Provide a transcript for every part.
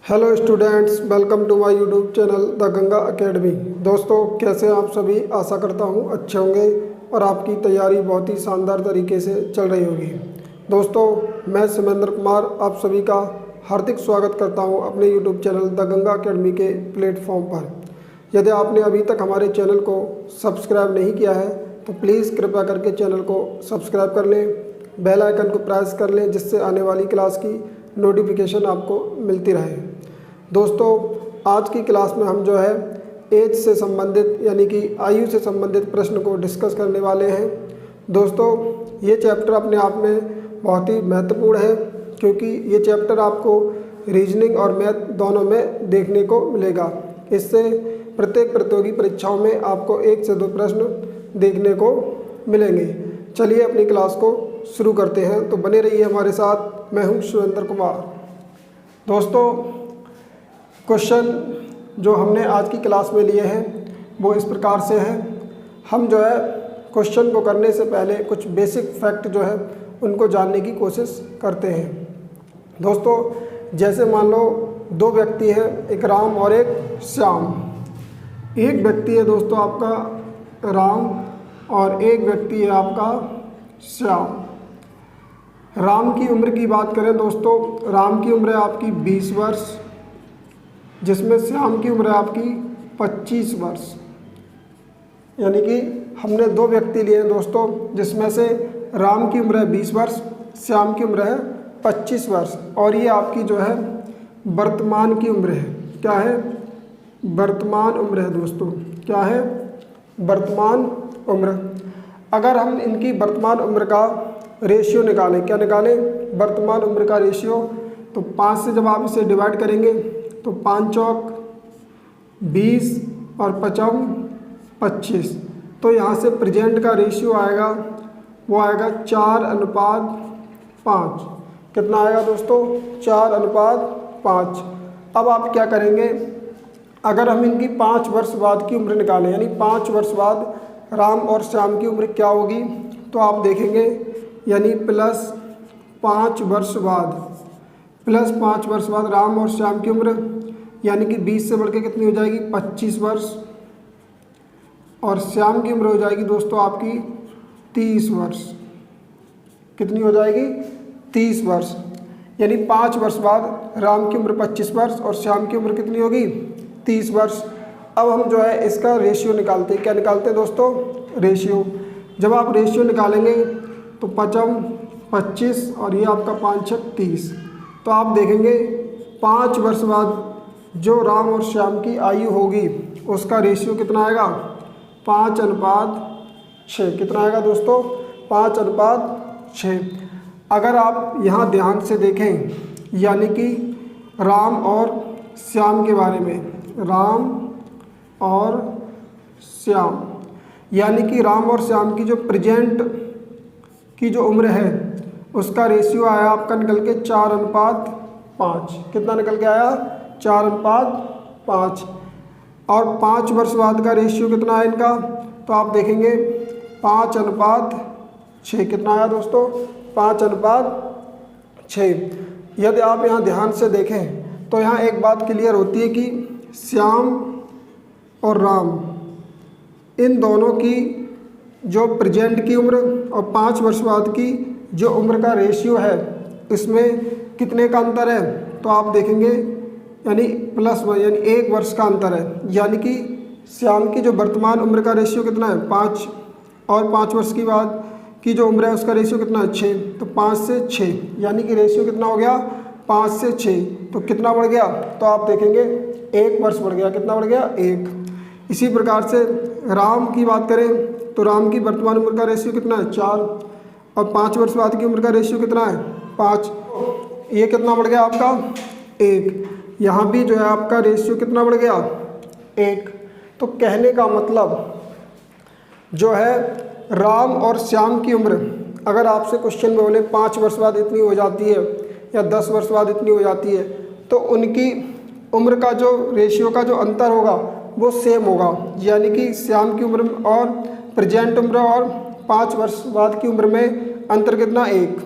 Hello students, welcome to my YouTube channel the Ganga academy. दोस्तों, कैसे हैं आप सभी? आशा करता हूं अच्छे होंगे और आपकी तैयारी बहुत ही शानदार तरीके से चल रही होगी। दोस्तों, मैं सुमेंद्र कुमार आप सभी का हार्दिक स्वागत करता हूं अपने YouTube channel the Ganga academy के प्लेटफॉर्म पर। यदि आपने अभी तक हमारे चैनल को सब्सक्राइब नहीं किया है तो प्लीज़ कृपया करके चैनल को सब्सक्राइब कर लें, बेल आइकन को प्रेस कर लें, जिससे आने वाली क्लास की नोटिफिकेशन आपको मिलती रहे। दोस्तों, आज की क्लास में हम जो है एज से संबंधित यानी कि आयु से संबंधित प्रश्न को डिस्कस करने वाले हैं। दोस्तों, ये चैप्टर अपने आप में बहुत ही महत्वपूर्ण है, क्योंकि ये चैप्टर आपको रीजनिंग और मैथ दोनों में देखने को मिलेगा। इससे प्रत्येक प्रतियोगी परीक्षाओं में आपको 1 से 2 प्रश्न देखने को मिलेंगे। चलिए अपनी क्लास को शुरू करते हैं, तो बने रहिए हमारे साथ। मैं हूं सुरेंद्र कुमार। दोस्तों, क्वेश्चन जो हमने आज की क्लास में लिए हैं वो इस प्रकार से हैं। हम जो है क्वेश्चन को करने से पहले कुछ बेसिक फैक्ट जो है उनको जानने की कोशिश करते हैं। दोस्तों, जैसे मान लो 2 व्यक्ति हैं, एक राम और एक श्याम। एक व्यक्ति है दोस्तों आपका राम और एक व्यक्ति है आपका श्याम। राम की उम्र की बात करें दोस्तों, राम की उम्र है आपकी 20 वर्ष, जिसमें श्याम की उम्र है आपकी 25 वर्ष। यानी कि हमने 2 व्यक्ति लिए हैं दोस्तों, जिसमें से राम की उम्र है 20 वर्ष, श्याम की उम्र है 25 वर्ष। और ये आपकी जो है वर्तमान की उम्र है। क्या है? वर्तमान उम्र है दोस्तों। क्या है? वर्तमान उम्र। अगर हम इनकी वर्तमान उम्र का रेशियो निकालें, क्या निकालें? वर्तमान उम्र का रेशियो, तो 5 से जब आप इसे डिवाइड करेंगे तो 5 चौक 20 और 5 25। तो यहाँ से प्रेजेंट का रेशियो आएगा, वो आएगा 4:5। कितना आएगा दोस्तों? 4:5। अब आप क्या करेंगे? अगर हम इनकी 5 वर्ष बाद की उम्र निकालें, यानी 5 वर्ष बाद राम और श्याम की उम्र क्या होगी, तो आप देखेंगे यानी +5 वर्ष बाद, +5 वर्ष बाद राम और श्याम की उम्र यानी कि 20 से बढ़ के कितनी हो जाएगी? 25 वर्ष। और श्याम की उम्र हो जाएगी दोस्तों आपकी 30 वर्ष। कितनी हो जाएगी? 30 वर्ष। यानी 5 वर्ष बाद राम की उम्र 25 वर्ष और श्याम की उम्र कितनी होगी? 30 वर्ष। अब हम जो है इसका रेशियो निकालते हैं। क्या निकालते हैं दोस्तों? रेशियो। जब आप रेशियो निकालेंगे तो 5 25 और ये आपका 5 6 30। तो आप देखेंगे 5 वर्ष बाद जो राम और श्याम की आयु होगी उसका रेशियो कितना आएगा? 5:6। कितना आएगा दोस्तों? 5:6। अगर आप यहाँ ध्यान से देखें, यानी कि राम और श्याम के बारे में, राम और श्याम, यानी कि राम और श्याम की जो प्रेजेंट की जो उम्र है उसका रेशियो आया आपका निकल के 4:5। कितना निकल के आया? 4:5। और 5 वर्ष बाद का रेशियो कितना है इनका, तो आप देखेंगे 5:6। कितना आया दोस्तों? 5:6। यदि आप यहाँ ध्यान से देखें तो यहाँ एक बात क्लियर होती है कि श्याम और राम, इन दोनों की जो प्रेजेंट की उम्र और 5 वर्ष बाद की जो उम्र का रेशियो है, इसमें कितने का अंतर है, तो आप देखेंगे यानी +1, यानी 1 वर्ष का अंतर है। यानी कि श्याम की जो वर्तमान उम्र का रेशियो कितना है? 5, और 5 वर्ष की बाद की जो उम्र है उसका रेशियो कितना है? 6। तो 5 से 6, यानी कि रेशियो कितना हो गया? 5 से 6। तो कितना बढ़ गया? तो आप देखेंगे 1 वर्ष बढ़ गया। कितना बढ़ गया? 1। इसी प्रकार से राम की बात करें तो राम की वर्तमान उम्र का रेशियो कितना है? 4, और 5 वर्ष बाद की उम्र का रेशियो कितना है? 5। ये कितना बढ़ गया आपका? 1। यहाँ भी जो है आपका रेशियो कितना बढ़ गया? 1। तो कहने का मतलब जो है राम और श्याम की उम्र, अगर आपसे क्वेश्चन में बोले 5 वर्ष बाद इतनी हो जाती है या 10 वर्ष बाद इतनी हो जाती है, तो उनकी उम्र का जो रेशियो का जो अंतर होगा वो सेम होगा। यानी कि श्याम की उम्र और प्रेजेंट उम्र और 5 वर्ष बाद की उम्र में अंतर कितना? 1।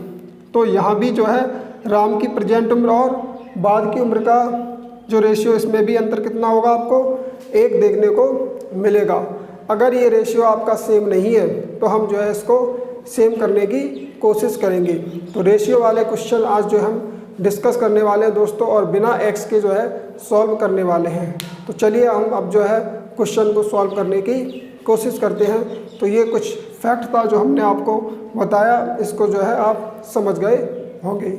तो यहाँ भी जो है राम की प्रेजेंट उम्र और बाद की उम्र का जो रेशियो इसमें भी अंतर कितना होगा आपको 1 देखने को मिलेगा। अगर ये रेशियो आपका सेम नहीं है तो हम जो है इसको सेम करने की कोशिश करेंगे। तो रेशियो वाले क्वेश्चन आज जो हम डिस्कस करने वाले हैं दोस्तों, और बिना एक्स के जो है सॉल्व करने वाले हैं। तो चलिए हम अब जो है क्वेश्चन को सॉल्व करने की कोशिश करते हैं। तो ये कुछ फैक्ट था जो हमने आपको बताया, इसको जो है आप समझ गए होंगे।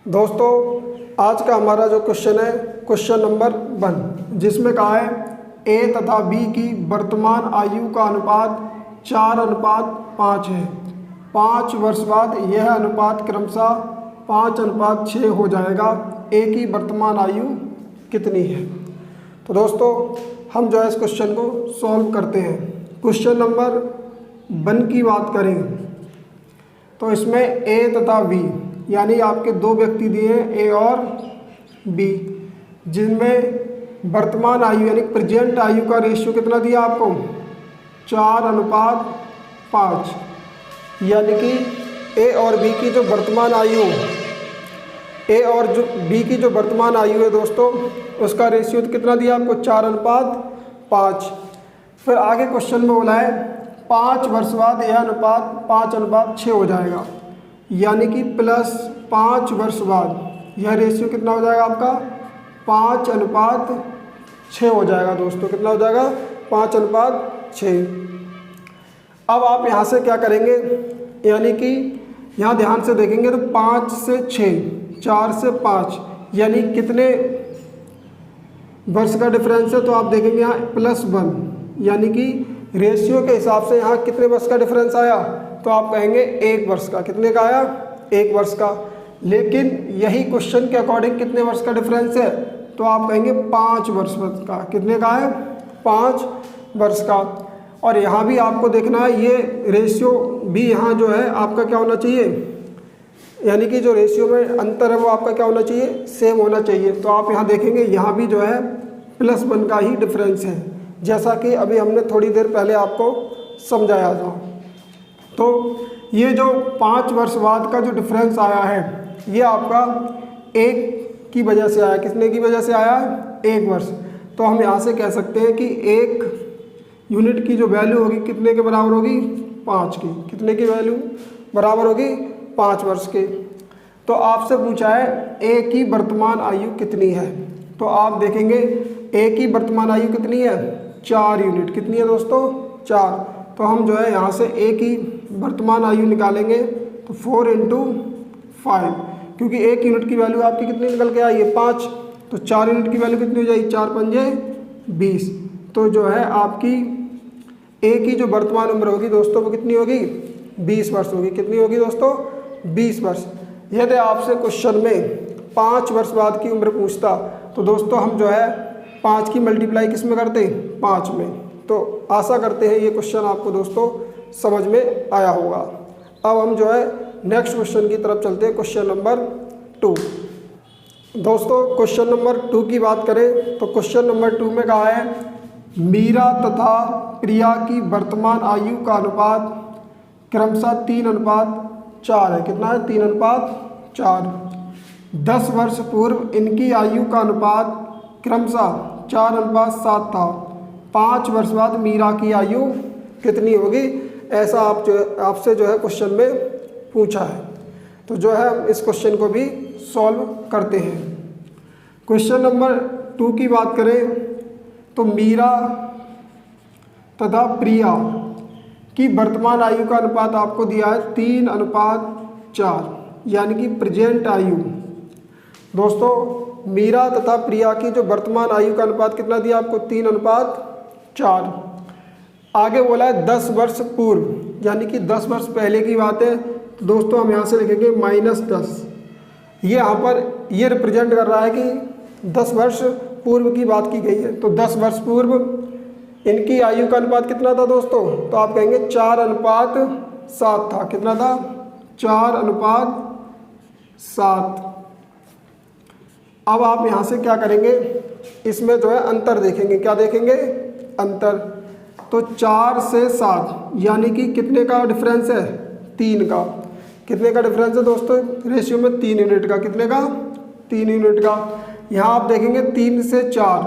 दोस्तों आज का हमारा जो क्वेश्चन है क्वेश्चन नंबर 1, जिसमें कहा है ए तथा बी की वर्तमान आयु का अनुपात 4:5 है। 5 वर्ष बाद यह अनुपात क्रमशः 5:6 हो जाएगा। ए की वर्तमान आयु कितनी है? तो दोस्तों हम जो है इस क्वेश्चन को सॉल्व करते हैं। क्वेश्चन नंबर 1 की बात करें तो इसमें ए तथा बी यानी आपके 2 व्यक्ति दिए हैं, ए और बी, जिनमें वर्तमान आयु यानी प्रेजेंट आयु का रेशियो कितना दिया आपको 4:5, यानी कि ए और बी की जो वर्तमान आयु ए और जो बी की जो वर्तमान आयु है दोस्तों उसका रेशियो कितना दिया आपको 4:5। फिर आगे क्वेश्चन में बोला है 5 वर्ष बाद यह अनुपात 5:6 हो जाएगा, यानी कि प्लस 5 वर्ष बाद यह रेशियो कितना हो जाएगा आपका 5:6 हो जाएगा दोस्तों। कितना हो जाएगा 5:6। अब आप यहाँ से क्या करेंगे, यानी कि यहाँ ध्यान से देखेंगे तो 5 से 6, 4 से 5 यानी कितने वर्ष का डिफरेंस है, तो आप देखेंगे यहाँ +1, यानी कि रेशियो के हिसाब से यहाँ कितने वर्ष का डिफरेंस आया, तो आप कहेंगे 1 वर्ष का। कितने का आया 1 वर्ष का। लेकिन यही क्वेश्चन के अकॉर्डिंग कितने वर्ष का डिफरेंस है, तो आप कहेंगे 5 वर्ष का। कितने का है 5 वर्ष का। और यहाँ भी आपको देखना है ये रेशियो भी यहाँ जो है आपका क्या होना चाहिए, यानी कि जो रेशियो में अंतर है वो आपका क्या होना चाहिए सेम होना चाहिए। तो आप यहाँ देखेंगे यहाँ भी जो है +1 का ही डिफरेंस है, जैसा कि अभी हमने थोड़ी देर पहले आपको समझाया था। तो ये जो 5 वर्ष बाद का जो डिफरेंस आया है ये आपका 1 की वजह से आया। कितने की वजह से आया है 1 वर्ष। तो हम यहाँ से कह सकते हैं कि 1 यूनिट की जो वैल्यू होगी कितने के बराबर होगी 5 की। कितने की वैल्यू बराबर होगी 5 वर्ष के। तो आपसे पूछा है ए की वर्तमान आयु कितनी है, तो आप देखेंगे ए की वर्तमान आयु कितनी है 4 यूनिट। कितनी है दोस्तों 4। तो हम जो है यहाँ से ए की वर्तमान आयु निकालेंगे तो 4 × 5, क्योंकि 1 यूनिट की वैल्यू आपकी कितनी निकल के आई है 5, तो 4 यूनिट की वैल्यू कितनी हो जाएगी 4 × 5 = 20। तो जो है आपकी ए की जो वर्तमान उम्र होगी दोस्तों वो कितनी होगी 20 वर्ष होगी। कितनी होगी दोस्तों 20 वर्ष। यदि आपसे क्वेश्चन में 5 वर्ष बाद की उम्र पूछता तो दोस्तों हम जो है 5 की मल्टीप्लाई किस में करते 5 में। तो आशा करते हैं ये क्वेश्चन आपको दोस्तों समझ में आया होगा। अब हम जो है नेक्स्ट क्वेश्चन की तरफ चलते हैं, क्वेश्चन नंबर 2। दोस्तों क्वेश्चन नंबर 2 की बात करें तो क्वेश्चन नंबर 2 में कहा है मीरा तथा प्रिया की वर्तमान आयु का अनुपात क्रमशः 3:4 है। कितना है 3:4। 10 वर्ष पूर्व इनकी आयु का अनुपात क्रमशः 4:7 था। 5 वर्ष बाद मीरा की आयु कितनी होगी, ऐसा आपसे जो है क्वेश्चन में पूछा है। तो जो है हम इस क्वेश्चन को भी सॉल्व करते हैं। क्वेश्चन नंबर 2 की बात करें तो मीरा तथा प्रिया की वर्तमान आयु का अनुपात आपको दिया है 3:4, यानी कि प्रेजेंट आयु। दोस्तों मीरा तथा प्रिया की जो वर्तमान आयु का अनुपात कितना दिया आपको 3:4। आगे बोला है 10 वर्ष पूर्व, यानी कि 10 वर्ष पहले की बात है। तो दोस्तों हम यहाँ से लिखेंगे -10। ये यहाँ पर ये रिप्रेजेंट कर रहा है कि 10 वर्ष पूर्व की बात की गई है। तो 10 वर्ष पूर्व इनकी आयु का अनुपात कितना था दोस्तों, तो आप कहेंगे 4:7 था। कितना था 4:7। अब आप यहाँ से क्या करेंगे, इसमें जो है अंतर देखेंगे। क्या देखेंगे अंतर। तो 4 से 7 यानी कि कितने का डिफरेंस है 3 का। कितने का डिफरेंस है दोस्तों रेशियो में 3 यूनिट का। कितने का 3 यूनिट का। यहाँ आप देखेंगे 3 से 4,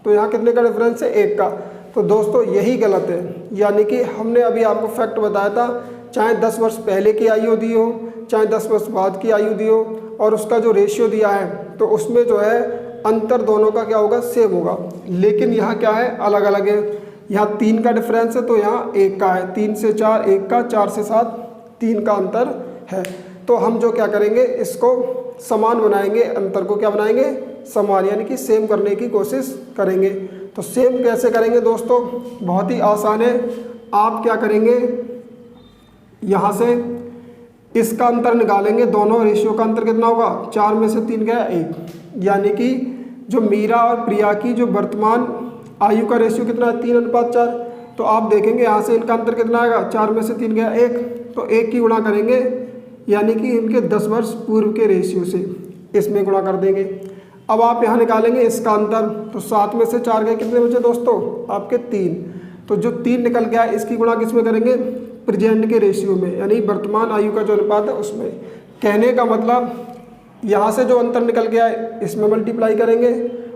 तो यहाँ कितने का डिफरेंस है? 1 का। तो दोस्तों यही गलत है, यानी कि हमने अभी आपको फैक्ट बताया था, चाहे 10 वर्ष पहले की आयु दी हो, चाहे 10 वर्ष बाद की आयु दी हो, और उसका जो रेशियो दिया है तो उसमें जो है अंतर दोनों का क्या होगा? सेम होगा। लेकिन यहाँ क्या है? अलग अलग है। यहाँ 3 का डिफरेंस है तो यहाँ 1 का है। 3 से 4 1 का, 4 से 7 3 का अंतर है। तो हम जो क्या करेंगे, इसको समान बनाएंगे, अंतर को क्या बनाएंगे? समान, यानी कि सेम करने की कोशिश करेंगे। तो सेम कैसे करेंगे दोस्तों? बहुत ही आसान है। आप क्या करेंगे, यहाँ से इसका अंतर निकालेंगे, दोनों रेशियो का अंतर कितना होगा? 4 में से 3 गया 1, यानी कि जो मीरा और प्रिया की जो वर्तमान आयु का रेशियो कितना है? 3:4। तो आप देखेंगे यहाँ से इनका अंतर कितना आएगा? 4 में से 3 गया 1, तो 1 की गुणा करेंगे, यानी कि इनके 10 वर्ष पूर्व के रेशियो से इसमें गुणा कर देंगे। अब आप यहाँ निकालेंगे इसका अंतर, तो 7 में से 4 गए, कितने बचे दोस्तों? आपके 3। तो जो 3 निकल गया इसकी गुणा किस में करेंगे? प्रेजेंट के रेशियो में, यानी वर्तमान आयु का जो अनुपात है उसमें। कहने का मतलब यहाँ से जो अंतर निकल गया है इसमें मल्टीप्लाई करेंगे,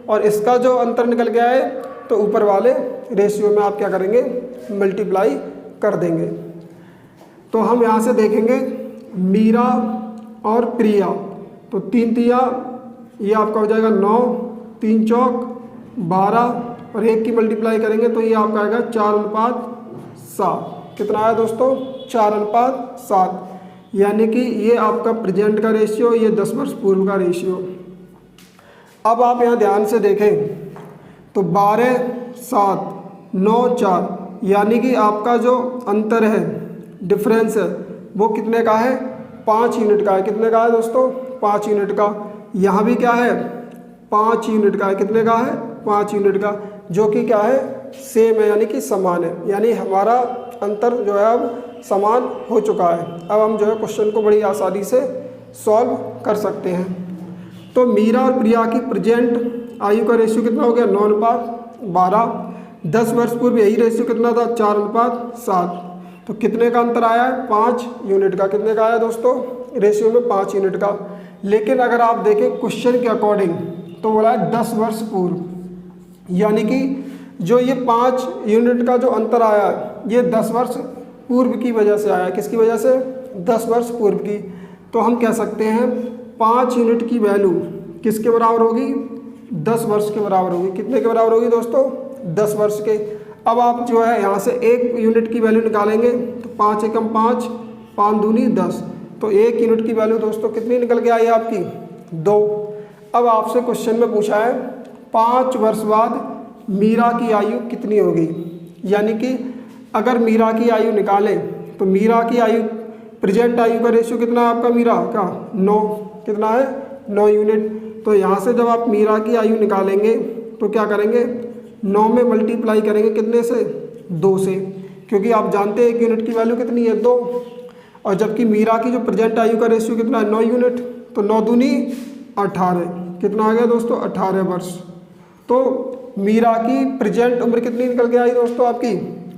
और इसका जो अंतर निकल गया है तो ऊपर वाले रेशियो में आप क्या करेंगे? मल्टीप्लाई कर देंगे। तो हम यहाँ से देखेंगे मीरा और प्रिया, तो 3 तिया ये आपका हो जाएगा 9, 3 चौक 12, और 1 की मल्टीप्लाई करेंगे तो ये आपका आएगा 4:7। कितना आया दोस्तों? 4:7, यानी कि ये आपका प्रेजेंट का रेशियो, ये 10 वर्ष पूर्व का रेशियो। अब आप यहाँ ध्यान से देखें तो 12, 7, 9, 4, यानी कि आपका जो अंतर है, डिफरेंस है, वो कितने का है? 5 यूनिट का है। कितने का है दोस्तों? 5 यूनिट का। यहाँ भी क्या है? 5 यूनिट का है। कितने का है? 5 यूनिट का, जो कि क्या है? सेम है, यानी कि समान है। यानी हमारा अंतर जो है अब समान हो चुका है। अब हम जो है क्वेश्चन को बड़ी आसानी से सॉल्व कर सकते हैं। तो मीरा और प्रिया की प्रेजेंट आयु का रेशियो कितना हो गया? 9:12। 10 वर्ष पूर्व यही रेशियो कितना था? 4:7। तो कितने का अंतर आया है? 5 यूनिट का। कितने का आया दोस्तों? रेशियो में 5 यूनिट का। लेकिन अगर आप देखें क्वेश्चन के अकॉर्डिंग तो बोला है 10 वर्ष पूर्व, यानी कि जो ये 5 यूनिट का जो अंतर आया है ये 10 वर्ष पूर्व की वजह से आया। किसकी वजह से? 10 वर्ष पूर्व की। तो हम कह सकते हैं 5 यूनिट की वैल्यू किसके बराबर होगी? 10 वर्ष के बराबर होगी। कितने के बराबर होगी दोस्तों? 10 वर्ष के। अब आप जो है यहाँ से 1 यूनिट की वैल्यू निकालेंगे तो 5 एकम 5, 5 दूनी 10, तो 1 यूनिट की वैल्यू दोस्तों कितनी निकल के आई आपकी? 2। अब आपसे क्वेश्चन में पूछा है 5 वर्ष बाद मीरा की आयु कितनी होगी, यानी कि अगर मीरा की आयु निकालें तो मीरा की आयु, प्रेजेंट आयु का रेशियो कितना है आपका मीरा का? 9। कितना है? 9 यूनिट। तो यहाँ से जब आप मीरा की आयु निकालेंगे तो क्या करेंगे? 9 में मल्टीप्लाई करेंगे, कितने से? 2 से, क्योंकि आप जानते हैं 1 यूनिट की वैल्यू कितनी है? 2। और जबकि मीरा की जो प्रेजेंट आयु का रेशियो कितना है? 9 यूनिट। तो 9 दूनी 18। कितना आ गया दोस्तों? 18 वर्ष। तो मीरा की प्रेजेंट उम्र कितनी निकल के आई दोस्तों आपकी?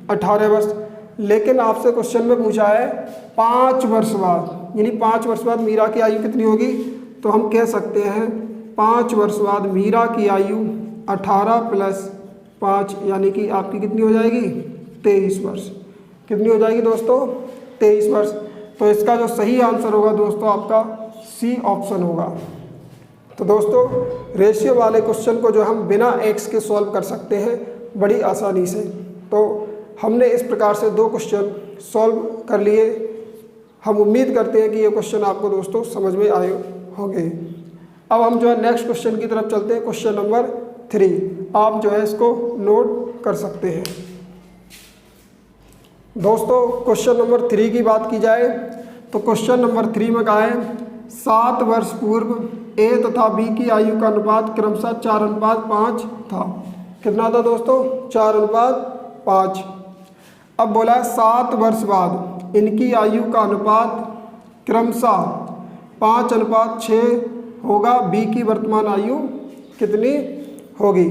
18 वर्ष। लेकिन आपसे क्वेश्चन में पूछा है 5 वर्ष बाद, यानी 5 वर्ष बाद मीरा की आयु कितनी होगी? तो हम कह सकते हैं 5 वर्ष बाद मीरा की आयु 18 + 5, यानी कि आपकी कितनी हो जाएगी? 23 वर्ष। कितनी हो जाएगी दोस्तों? 23 वर्ष। तो इसका जो सही आंसर होगा दोस्तों आपका सी ऑप्शन होगा। तो दोस्तों रेशियो वाले क्वेश्चन को जो हम बिना एक्स के सॉल्व कर सकते हैं बड़ी आसानी से। तो हमने इस प्रकार से 2 क्वेश्चन सॉल्व कर लिए। हम उम्मीद करते हैं कि ये क्वेश्चन आपको दोस्तों समझ में आए होंगे। अब हम जो है नेक्स्ट क्वेश्चन की तरफ चलते हैं, क्वेश्चन नंबर 3। आप जो है इसको नोट कर सकते हैं। दोस्तों क्वेश्चन नंबर 3 की बात की जाए तो क्वेश्चन नंबर 3 में कहा है 7 वर्ष पूर्व ए तथा बी की आयु का अनुपात क्रमशः 4:5 था। कितना था दोस्तों? 4:5। अब बोला है 7 वर्ष बाद इनकी आयु का अनुपात क्रमशः 5:6 होगा। बी की वर्तमान आयु कितनी होगी?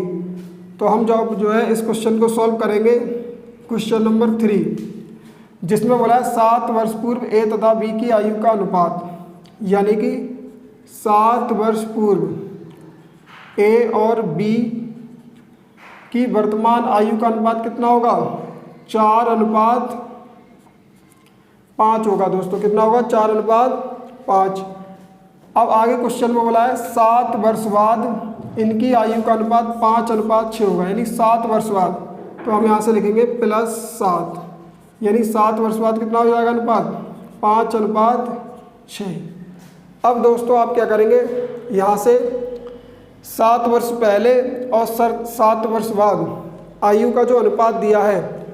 तो हम जब जो है इस क्वेश्चन को सॉल्व करेंगे, क्वेश्चन नंबर 3 जिसमें बोला है 7 वर्ष पूर्व ए तथा बी की आयु का अनुपात, यानी कि 7 वर्ष पूर्व ए और बी की वर्तमान आयु का अनुपात कितना होगा? 4:5 होगा दोस्तों। कितना होगा? 4:5। अब आगे क्वेश्चन में बोला है 7 वर्ष बाद इनकी आयु का अनुपात 5:6 होगा, यानी 7 वर्ष बाद। तो हम यहाँ से लिखेंगे +7, यानी 7 वर्ष बाद कितना हो जाएगा अनुपात? 5:6। अब दोस्तों आप क्या करेंगे, यहाँ से 7 वर्ष पहले और 7 वर्ष बाद आयु का जो अनुपात दिया है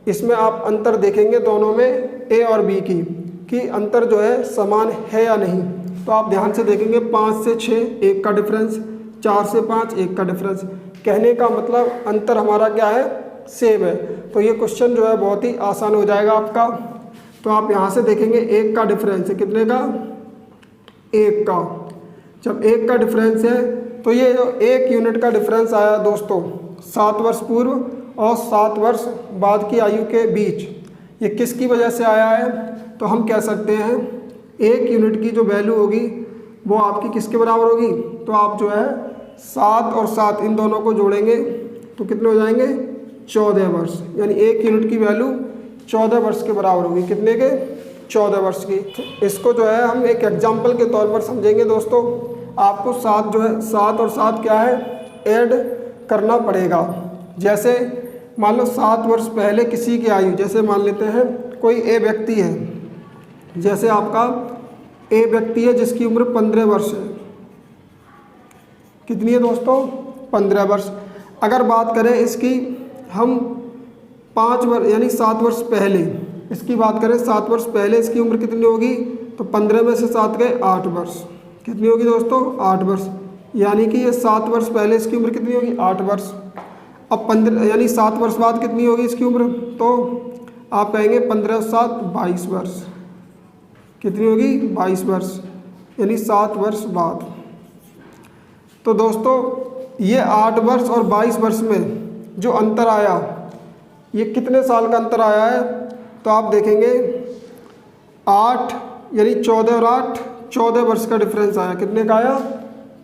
इसमें आप अंतर देखेंगे दोनों में ए और बी की, कि अंतर जो है समान है या नहीं। तो आप ध्यान से देखेंगे 5 से 6 1 का डिफरेंस, 4 से 5 1 का डिफरेंस। कहने का मतलब अंतर हमारा क्या है? सेम है। तो ये क्वेश्चन जो है बहुत ही आसान हो जाएगा आपका। तो आप यहाँ से देखेंगे 1 का डिफरेंस है, कितने का? 1 का। जब 1 का डिफरेंस है तो ये जो 1 यूनिट का डिफरेंस आया दोस्तों 7 वर्ष पूर्व और 7 वर्ष बाद की आयु के बीच, ये किसकी वजह से आया है? तो हम कह सकते हैं 1 यूनिट की जो वैल्यू होगी वो आपकी किसके बराबर होगी? तो आप जो है 7 और 7 इन दोनों को जोड़ेंगे तो कितने हो जाएंगे? 14 वर्ष, यानी 1 यूनिट की वैल्यू 14 वर्ष के बराबर होगी। कितने के? 14 वर्ष की। इसको जो है हम एक एग्जाम्पल के तौर पर समझेंगे दोस्तों। आपको 7 जो है 7 और 7 क्या है? ऐड करना पड़ेगा। जैसे मान लो 7 वर्ष पहले किसी की आयु, जैसे मान लेते हैं कोई ए व्यक्ति है, जैसे आपका ए व्यक्ति है जिसकी उम्र 15 वर्ष है। कितनी है दोस्तों? 15 वर्ष। अगर बात करें इसकी हम 5 वर्ष यानी 7 वर्ष पहले इसकी बात करें, 7 वर्ष पहले इसकी उम्र कितनी होगी? तो 15 में से 7 गए 8 वर्ष। कितनी होगी दोस्तों? 8 वर्ष। यानी कि ये 7 वर्ष पहले इसकी उम्र कितनी होगी? 8 वर्ष। अब 15 यानी 7 वर्ष बाद कितनी होगी इसकी उम्र? तो आप कहेंगे 15 7 22 वर्ष। कितनी होगी? 22 वर्ष, यानी 7 वर्ष बाद। तो दोस्तों ये 8 वर्ष और 22 वर्ष में जो अंतर आया, ये कितने साल का अंतर आया है? तो आप देखेंगे 8 यानी 14 और 8 14 वर्ष का डिफरेंस आया। कितने का आया?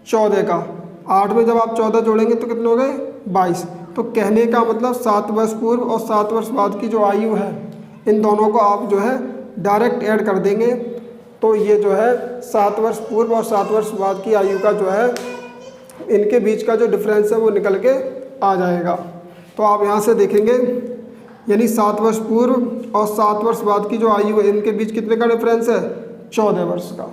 14 का। 8 में जब आप 14 जोड़ेंगे तो कितने हो गए? 22। तो कहने का मतलब 7 वर्ष पूर्व और 7 वर्ष बाद की जो आयु है इन दोनों को आप जो है डायरेक्ट ऐड कर देंगे तो ये जो है 7 वर्ष पूर्व और 7 वर्ष बाद की आयु का जो है इनके बीच का जो डिफरेंस है वो निकल के आ जाएगा। तो आप यहाँ से देखेंगे यानी 7 वर्ष पूर्व और 7 वर्ष बाद की जो आयु है इनके बीच कितने का डिफरेंस है? 14 वर्ष का।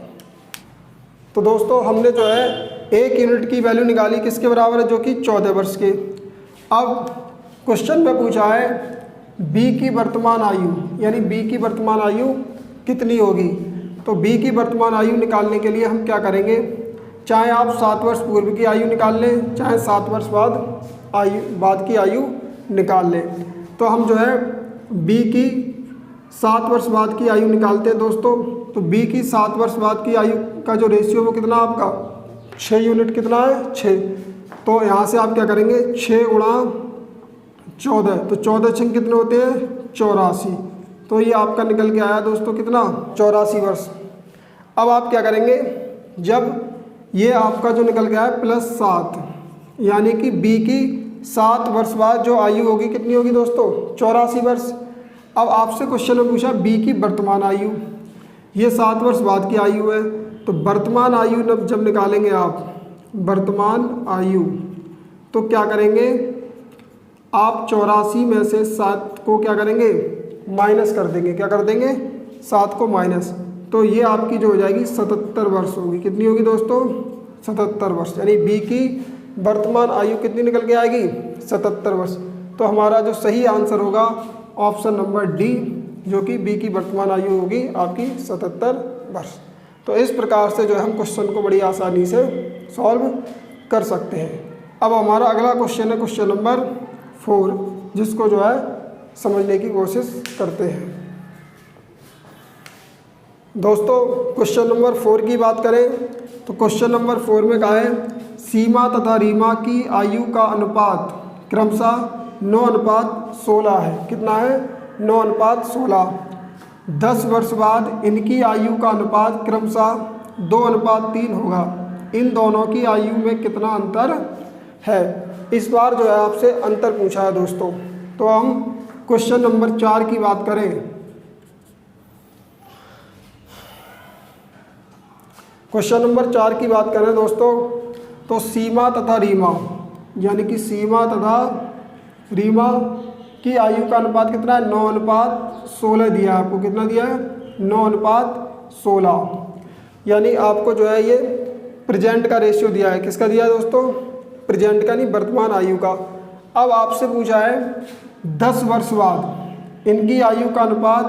तो दोस्तों हमने जो है 1 यूनिट की वैल्यू निकाली किसके बराबर है? जो कि 14 वर्ष के। अब क्वेश्चन में पूछा है बी की वर्तमान आयु, यानी बी की वर्तमान आयु कितनी होगी? तो बी की वर्तमान आयु निकालने के लिए हम क्या करेंगे, चाहे आप 7 वर्ष पूर्व की आयु निकाल लें, चाहे 7 वर्ष बाद की आयु निकाल लें। तो हम जो है बी की 7 वर्ष बाद की आयु निकालते हैं दोस्तों। तो बी की 7 वर्ष बाद की आयु का जो रेशियो वो कितना आपका 6 यूनिट कितना है 6। तो यहाँ से आप क्या करेंगे 6 गुणा 14, तो 14 छंग कितने होते हैं 84। तो ये आपका निकल के आया दोस्तों कितना 84 वर्ष। अब आप क्या करेंगे, जब ये आपका जो निकल गया है +7, यानी कि बी की 7 वर्ष बाद जो आयु होगी कितनी होगी दोस्तों 84 वर्ष। अब आपसे क्वेश्चन में पूछा बी की वर्तमान आयु, ये 7 वर्ष बाद की आयु है। तो वर्तमान आयु जब निकालेंगे आप वर्तमान आयु, तो क्या करेंगे आप 84 में से 7 को क्या करेंगे माइनस कर देंगे। क्या कर देंगे 7 को माइनस, तो ये आपकी जो हो जाएगी 77 वर्ष होगी। कितनी होगी दोस्तों 77 वर्ष। यानी बी की वर्तमान आयु कितनी निकल के आएगी 77 वर्ष। तो हमारा जो सही आंसर होगा ऑप्शन नंबर डी, जो कि बी की वर्तमान आयु होगी आपकी 77 वर्ष। तो इस प्रकार से जो है हम क्वेश्चन को बड़ी आसानी से सॉल्व कर सकते हैं। अब हमारा अगला क्वेश्चन है क्वेश्चन नंबर 4, जिसको जो है समझने की कोशिश करते हैं। दोस्तों क्वेश्चन नंबर 4 की बात करें तो क्वेश्चन नंबर 4 में कहा है सीमा तथा रीमा की आयु का अनुपात क्रमशः 9:16 है। कितना है 9:16। 10 वर्ष बाद इनकी आयु का अनुपात क्रमशः 2:3 होगा। इन दोनों की आयु में कितना अंतर है। इस बार जो है आपसे अंतर पूछा है दोस्तों। तो हम क्वेश्चन नंबर 4 की बात करें। क्वेश्चन नंबर 4 की बात करें दोस्तों, तो सीमा तथा रीमा, यानी कि सीमा तथा रीमा की आयु का अनुपात कितना है? 9:16 दिया है आपको। कितना दिया है? 9:16। यानी आपको जो है ये प्रेजेंट का रेशियो दिया है। किसका दिया है दोस्तों? प्रेजेंट का नहीं, वर्तमान आयु का। अब आपसे पूछा है 10 वर्ष बाद इनकी आयु का अनुपात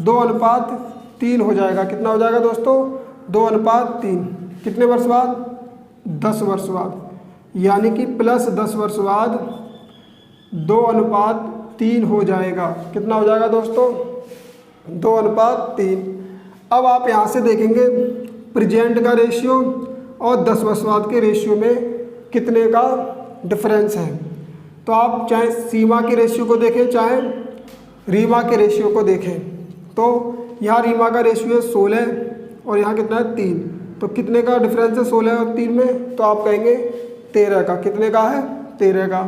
2:3 हो जाएगा। कितना हो जाएगा दोस्तों? 2:3। कितने वर्ष बाद? 10 वर्ष बाद। यानी कि प्लस 10 वर्ष बाद 2:3 हो जाएगा। कितना हो जाएगा दोस्तों? 2:3। अब आप यहाँ से देखेंगे प्रेजेंट का रेशियो और 10 वर्ष बाद के रेशियो में कितने का डिफरेंस है। तो आप चाहे सीमा के रेशियो को देखें चाहे रीमा के रेशियो को देखें, तो यहाँ रीमा का रेशियो है 16 और यहाँ कितना है? 3। तो कितने का डिफरेंस है 16 और 3 में? तो आप कहेंगे 13 का। कितने का है? 13 का।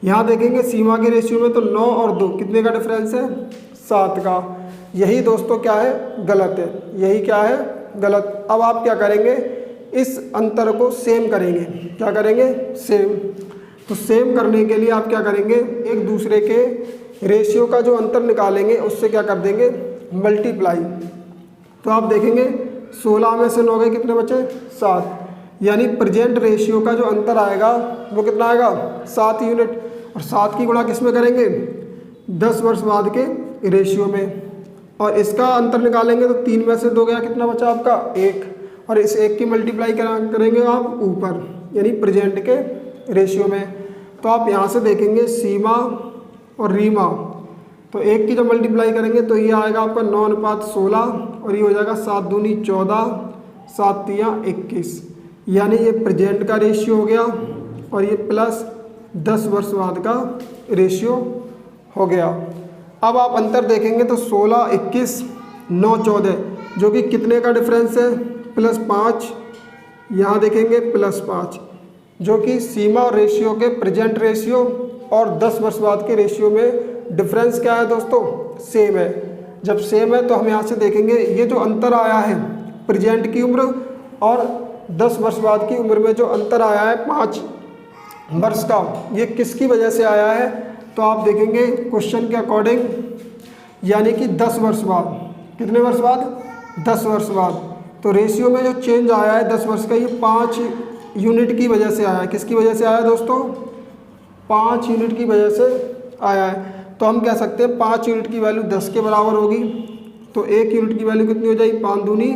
यहाँ देखेंगे सीमा के रेशियो में तो 9 और 2 कितने का डिफरेंस है? 7 का। यही दोस्तों क्या है? गलत है। यही क्या है? गलत। अब आप क्या करेंगे? इस अंतर को सेम करेंगे। क्या करेंगे? सेम। तो सेम करने के लिए आप क्या करेंगे? एक दूसरे के रेशियो का जो अंतर निकालेंगे उससे क्या कर देंगे? मल्टीप्लाई। तो आप देखेंगे 16 में से 9 गए, कितने बचे? 7। यानी प्रेजेंट रेशियो का जो अंतर आएगा वो कितना आएगा? 7 यूनिट। और 7 की गुणा किस में करेंगे? 10 वर्ष बाद के रेशियो में। और इसका अंतर निकालेंगे तो 3 में से 2 गया, कितना बचा आपका? 1। और इस 1 की मल्टीप्लाई करेंगे आप ऊपर, यानी प्रेजेंट के रेशियो में। तो आप यहाँ से देखेंगे सीमा और रीमा, तो 1 की जब मल्टीप्लाई करेंगे तो ये आएगा आपका 9:16 और ये हो जाएगा 7 दूनी 14, 7 तिया 21। यानी ये प्रेजेंट का रेशियो हो गया और ये प्लस 10 वर्ष बाद का रेशियो हो गया। अब आप अंतर देखेंगे तो 16, 21, 9, 14 जो कि कितने का डिफरेंस है? +5। यहाँ देखेंगे +5 जो कि सीमा और रेशियो के प्रेजेंट रेशियो और 10 वर्ष बाद के रेशियो में डिफरेंस क्या है दोस्तों? सेम है। जब सेम है तो हम यहाँ से देखेंगे ये जो अंतर आया है प्रेजेंट की उम्र और 10 वर्ष बाद की उम्र में जो अंतर आया है 5 वर्ष का, ये किसकी वजह से आया है? तो आप देखेंगे क्वेश्चन के अकॉर्डिंग, यानी कि 10 वर्ष बाद। कितने वर्ष बाद? 10 वर्ष बाद। तो रेशियो में जो चेंज आया है 10 वर्ष का, ये 5 यूनिट की वजह से आया है। किसकी वजह से आया है दोस्तों? 5 यूनिट की वजह से आया है। तो हम कह सकते हैं 5 यूनिट की वैल्यू 10 के बराबर होगी। तो 1 यूनिट की वैल्यू कितनी हो जाएगी? 5 दूनी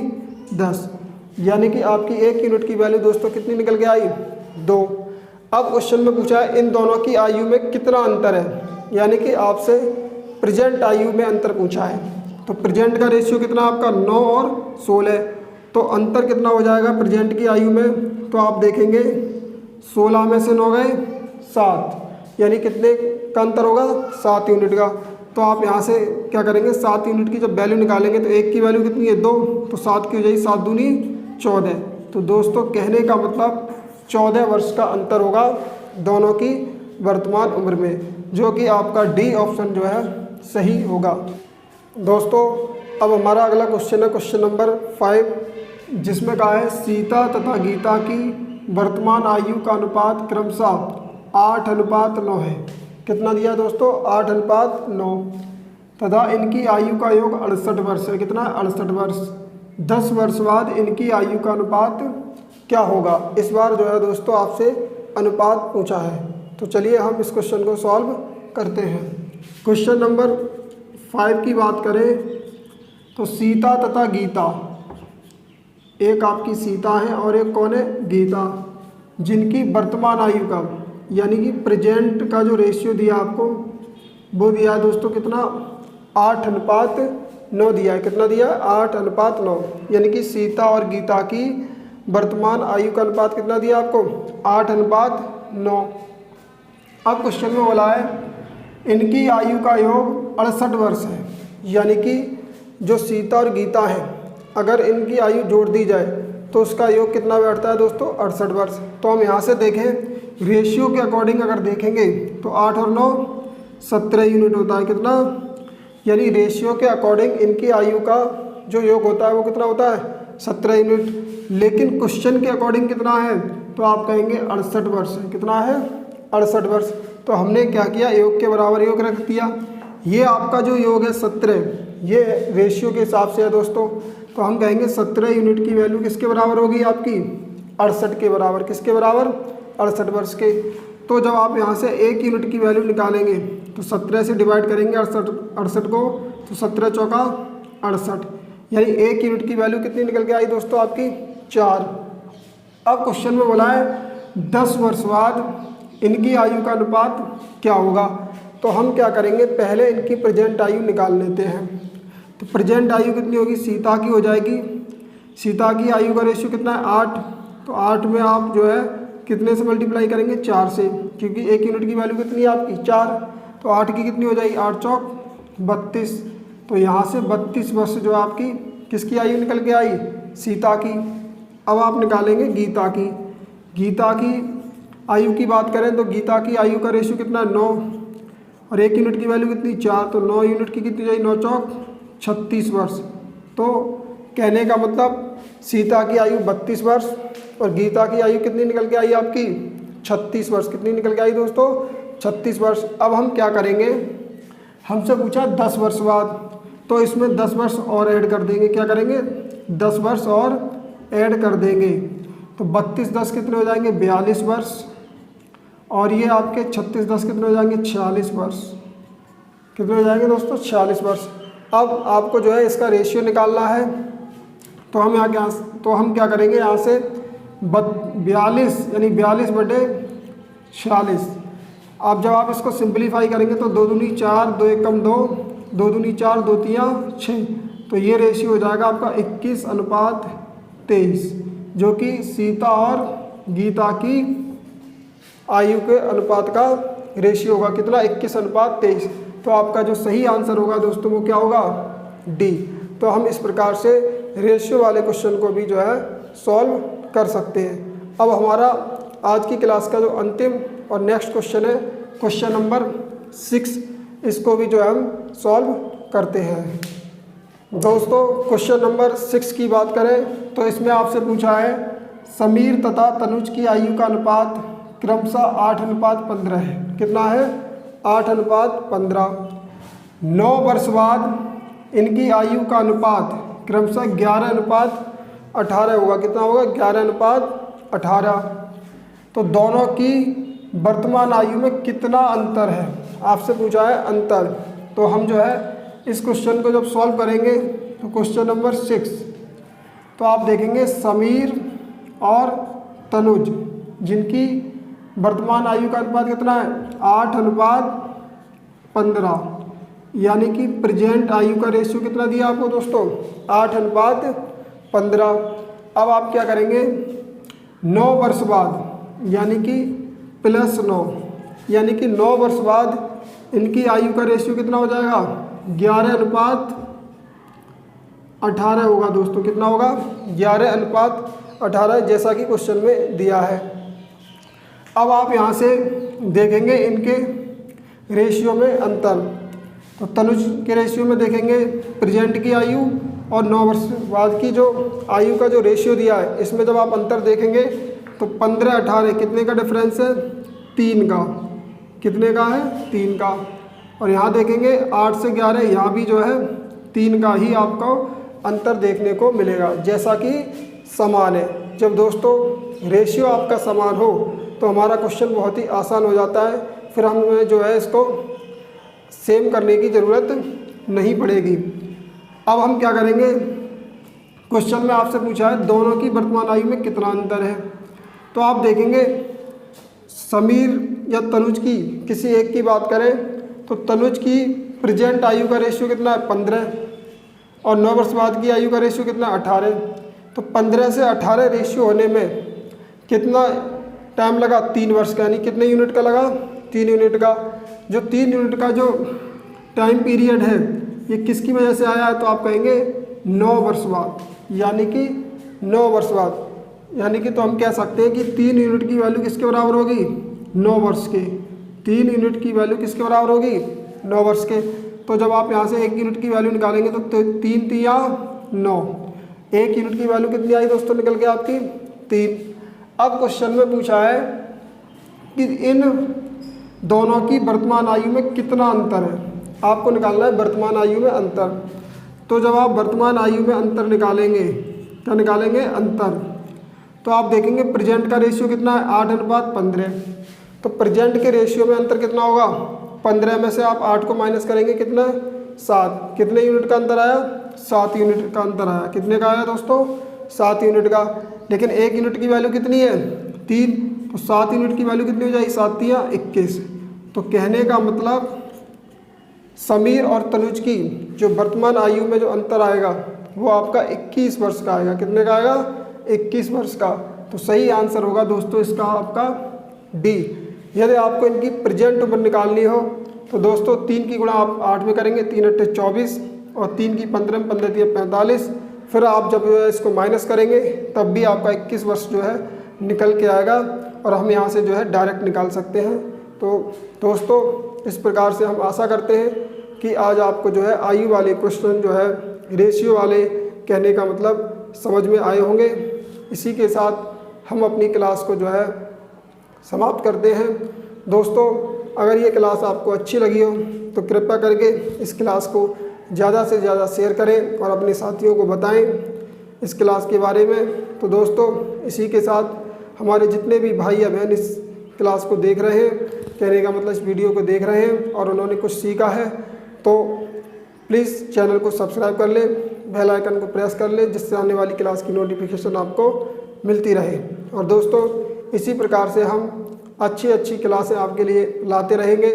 10। यानी कि आपकी 1 यूनिट की वैल्यू दोस्तों कितनी निकल के आई? 2। अब क्वेश्चन में पूछा है इन दोनों की आयु में कितना अंतर है, यानी कि आपसे प्रेजेंट आयु में अंतर पूछा है। तो प्रेजेंट का रेशियो कितना आपका? 9 और 16। तो अंतर कितना हो जाएगा प्रेजेंट की आयु में? तो आप देखेंगे 16 में से 9 गए 7, यानी कितने का अंतर होगा? 7 यूनिट का। तो आप यहाँ से क्या करेंगे? 7 यूनिट की जब वैल्यू निकालेंगे तो 1 की वैल्यू कितनी है? 2। तो 7 की हो जाएगी 7 दूनी 14। तो दोस्तों कहने का मतलब 14 वर्ष का अंतर होगा दोनों की वर्तमान उम्र में, जो कि आपका डी ऑप्शन जो है सही होगा। दोस्तों अब हमारा अगला क्वेश्चन है क्वेश्चन नंबर 5, जिसमें कहा है सीता तथा गीता की वर्तमान आयु का अनुपात क्रमशः 8:9 है। कितना दिया दोस्तों? 8:9 तथा इनकी आयु का योग 68 वर्ष है। कितना? 68 वर्ष। 10 वर्ष बाद इनकी आयु का अनुपात क्या होगा? इस बार जो है दोस्तों आपसे अनुपात पूछा है। तो चलिए हम इस क्वेश्चन को सॉल्व करते हैं। क्वेश्चन नंबर 5 की बात करें तो सीता तथा गीता, एक आपकी सीता है और एक कौन है? गीता, जिनकी वर्तमान आयु का यानी कि प्रेजेंट का जो रेशियो दिया आपको वो दिया है दोस्तों कितना? 8:9 दिया है। कितना दिया है? 8:9। यानी कि सीता और गीता की वर्तमान आयु का अनुपात कितना दिया आपको? 8:9। अब क्वेश्चन में बोला है इनकी आयु का योग 68 वर्ष है। यानी कि जो सीता और गीता है अगर इनकी आयु जोड़ दी जाए तो उसका योग कितना बैठता है दोस्तों? 68 वर्ष। तो हम यहाँ से देखें रेशियो के अकॉर्डिंग अगर देखेंगे तो 8 और 9 17 यूनिट होता है। कितना? यानी रेशियो के अकॉर्डिंग इनकी आयु का जो योग होता है वो कितना होता है? 17 यूनिट। लेकिन क्वेश्चन के अकॉर्डिंग कितना है? तो आप कहेंगे 68 वर्ष है। कितना है? 68 वर्ष। तो हमने क्या किया, योग के बराबर योग रख दिया। ये आपका जो योग है 17, ये रेशियो के हिसाब से है दोस्तों। तो हम कहेंगे 17 यूनिट की वैल्यू किसके बराबर होगी आपकी? 68 के बराबर। किसके बराबर? 68 वर्ष के। तो जब आप यहाँ से 1 यूनिट की वैल्यू निकालेंगे तो 17 से डिवाइड करेंगे 68 को, तो 17 चौका 68, यानी 1 यूनिट की वैल्यू कितनी निकल के आई दोस्तों आपकी? 4। अब क्वेश्चन में बोला है 10 वर्ष बाद इनकी आयु का अनुपात क्या होगा। तो हम क्या करेंगे, पहले इनकी प्रेजेंट आयु निकाल लेते हैं। तो प्रेजेंट आयु कितनी होगी? सीता की हो जाएगी। सीता की आयु का रेशियो कितना है? 8। तो 8 में आप जो है कितने से मल्टीप्लाई करेंगे? 4 से, क्योंकि 1 यूनिट की वैल्यू कितनी है आपकी? 4। तो 8 की कितनी हो जाएगी? 8 चौक 32। तो यहाँ से 32 वर्ष जो आपकी किसकी आयु निकल के आई? सीता की। अब आप निकालेंगे गीता की। गीता की आयु की बात करें तो गीता की आयु का रेशियो कितना है? 9, और 1 यूनिट की वैल्यू कितनी? 4। तो 9 यूनिट की कितनी जाएगी? 9 चौक 36 वर्ष। तो कहने का मतलब सीता की आयु 32 वर्ष और गीता की आयु कितनी निकल के आई आपकी? 36 वर्ष। कितनी निकल के आई दोस्तों? 36 वर्ष। अब हम क्या करेंगे, हमसे पूछा 10 वर्ष बाद, तो इसमें 10 वर्ष और ऐड कर देंगे। क्या करेंगे? 10 वर्ष और ऐड कर देंगे। तो 32 10 कितने हो जाएंगे? 42 वर्ष। और ये आपके 36 10 कितने हो जाएंगे? 46 वर्ष। कितने हो जाएंगे दोस्तों? 46 वर्ष। अब आपको जो है इसका रेशियो निकालना है। तो हम हम क्या करेंगे, यहाँ से 42 यानी 42 बटे 46। अब जब आप इसको सिंप्लीफाई करेंगे तो 2 दूनी 4, 2 एकम 2, 2 दूनी 4, 2 तियाँ 6। तो ये रेशियो हो जाएगा आपका 21:23, जो कि सीता और गीता की आयु के अनुपात का रेशियो होगा। कितना? 21:23। तो आपका जो सही आंसर होगा दोस्तों वो क्या होगा? डी। तो हम इस प्रकार से रेशियो वाले क्वेश्चन को भी जो है सॉल्व कर सकते हैं। अब हमारा आज की क्लास का जो अंतिम और नेक्स्ट क्वेश्चन है, क्वेश्चन नंबर 6, इसको भी जो है हम सॉल्व करते हैं। दोस्तों क्वेश्चन नंबर 6 की बात करें तो इसमें आपसे पूछा है समीर तथा तनुज की आयु का अनुपात क्रमशः 8:15 है। कितना है? 8:15। 9 वर्ष बाद इनकी आयु का अनुपात क्रमशः 11:18 होगा। कितना होगा? 11:18। तो दोनों की वर्तमान आयु में कितना अंतर है, आपसे पूछा है अंतर। तो हम जो है इस क्वेश्चन को जब सॉल्व करेंगे तो क्वेश्चन नंबर 6, तो आप देखेंगे समीर और तनुज जिनकी वर्तमान आयु का अनुपात कितना है? 8:15, यानी कि प्रेजेंट आयु का रेशियो कितना दिया आपको दोस्तों? 8:15। अब आप क्या करेंगे, 9 वर्ष बाद यानी कि +9, यानी कि 9 वर्ष बाद इनकी आयु का रेशियो कितना हो जाएगा? 11:18 होगा दोस्तों। कितना होगा? 11:18, जैसा कि क्वेश्चन में दिया है। अब आप यहाँ से देखेंगे इनके रेशियो में अंतर। तो तनुज के रेशियो में देखेंगे प्रेजेंट की आयु और 9 वर्ष बाद की जो आयु का जो रेशियो दिया है, इसमें जब आप अंतर देखेंगे तो 15-18 कितने का डिफरेंस है? 3 का। कितने का है? 3 का। और यहाँ देखेंगे 8 से 11, यहाँ भी जो है 3 का ही आपको अंतर देखने को मिलेगा, जैसा कि समान है। जब दोस्तों रेशियो आपका समान हो तो हमारा क्वेश्चन बहुत ही आसान हो जाता है, फिर हमें जो है इसको सेम करने की ज़रूरत नहीं पड़ेगी। अब हम क्या करेंगे, क्वेश्चन में आपसे पूछा है दोनों की वर्तमान आयु में कितना अंतर है। तो आप देखेंगे समीर या तनुज की किसी एक की बात करें तो तनुज की प्रेजेंट आयु का रेशियो कितना है? 15, और 9 वर्ष बाद की आयु का रेशियो कितना? 18। तो 15 से 18 रेशियो होने में कितना टाइम लगा? 3 वर्ष का। यानी कितने यूनिट का लगा? 3 यूनिट का। जो 3 यूनिट का जो टाइम पीरियड है ये किसकी वजह से आया है? तो आप कहेंगे 9 वर्ष बाद, यानी कि 9 वर्ष बाद। यानी कि तो हम कह सकते हैं कि 3 यूनिट की वैल्यू किसके बराबर होगी? 9 वर्ष के। 3 यूनिट की वैल्यू किसके बराबर होगी? 9 वर्ष के। तो जब आप यहाँ से 1 यूनिट की वैल्यू निकालेंगे तो 3 तिया 9, 1 यूनिट की वैल्यू कितनी आई दोस्तों निकल के आपकी? 3। अब क्वेश्चन में पूछा है कि इन दोनों की वर्तमान आयु में कितना अंतर है। आपको निकालना है वर्तमान आयु में अंतर। तो जब आप वर्तमान आयु में अंतर निकालेंगे, क्या निकालेंगे? अंतर। तो आप देखेंगे प्रेजेंट का रेशियो कितना है? 8:15। तो प्रेजेंट के रेशियो में अंतर कितना होगा? 15 में से आप 8 को माइनस करेंगे, कितना? 7। कितने यूनिट का अंतर आया? 7 यूनिट का अंतर आया। कितने का आया दोस्तों? 7 यूनिट का। लेकिन 1 यूनिट की वैल्यू कितनी है? 3। तो 7 यूनिट की वैल्यू कितनी हो जाएगी? 7 तिया 21। तो कहने का मतलब समीर और तनुज की जो वर्तमान आयु में जो अंतर आएगा वो आपका 21 वर्ष का आएगा। कितने का आएगा? 21 वर्ष का। तो सही आंसर होगा दोस्तों इसका आपका डी। यदि आपको इनकी प्रेजेंट उम्र निकालनी हो तो दोस्तों 3 की गुणा आप 8 में करेंगे, 3 × 24 और 3 की 15 में 15 × 45। फिर आप जब इसको माइनस करेंगे तब भी आपका 21 वर्ष जो है निकल के आएगा और हम यहाँ से जो है डायरेक्ट निकाल सकते हैं। तो दोस्तों इस प्रकार से हम आशा करते हैं कि आज आपको जो है आयु वाले क्वेश्चन जो है रेशियो वाले कहने का मतलब समझ में आए होंगे। इसी के साथ हम अपनी क्लास को जो है समाप्त करते हैं। दोस्तों अगर ये क्लास आपको अच्छी लगी हो तो कृपया करके इस क्लास को ज़्यादा से ज़्यादा शेयर करें और अपने साथियों को बताएं इस क्लास के बारे में। तो दोस्तों इसी के साथ हमारे जितने भी भाई या बहन इस क्लास को देख रहे हैं, कहने का मतलब इस वीडियो को देख रहे हैं और उन्होंने कुछ सीखा है, तो प्लीज़ चैनल को सब्सक्राइब कर लें, बेल आइकन को प्रेस कर लें, जिससे आने वाली क्लास की नोटिफिकेशन आपको मिलती रहे। और दोस्तों इसी प्रकार से हम अच्छी क्लासें आपके लिए लाते रहेंगे।